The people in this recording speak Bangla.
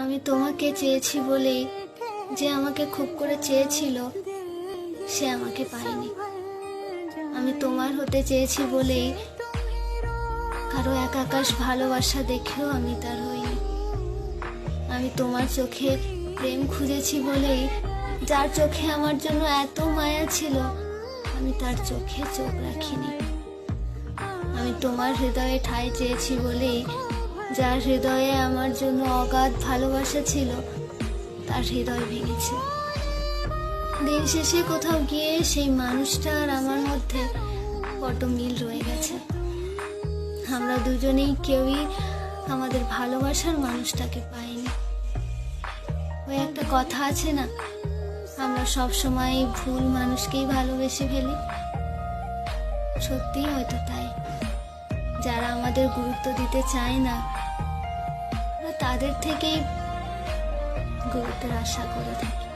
আমি তোমাকে চেয়েছি বলেই যে আমাকে খুব করে চেয়েছিল সে আমাকে পায়নি। আমি তোমার হতে চেয়েছি বলেই কারো এক আকাশ ভালোবাসা দেখেও আমি তার হইনি। আমি তোমার চোখে প্রেম খুঁজেছি বলেই যার চোখে আমার জন্য এত মায়া ছিল আমি তার চোখে চোখ রাখিনি। আমি তোমার হৃদয়ে ঠাঁই চেয়েছি বলেই যার হৃদয়ে আমার জন্য অগাধ ভালোবাসা ছিল তার হৃদয় ভেঙেছে। দিন শেষে কোথাও গিয়ে সেই মানুষটা আর আমার মধ্যে বড্ড মিল রয়ে গেছে। আমরা দুজনেই কেউই আমাদের ভালোবাসার মানুষটাকে পাইনি। ওই একটা কথা আছে না, আমরা সব সময় ভুল মানুষকেই ভালোবেসে ফেলি। সত্যিই হয়তো তাই। যারা আমাদের গুরুত্ব দিতে চায় না আমরা তাদের থেকেই গুরুত্বের আশা করে থাকি।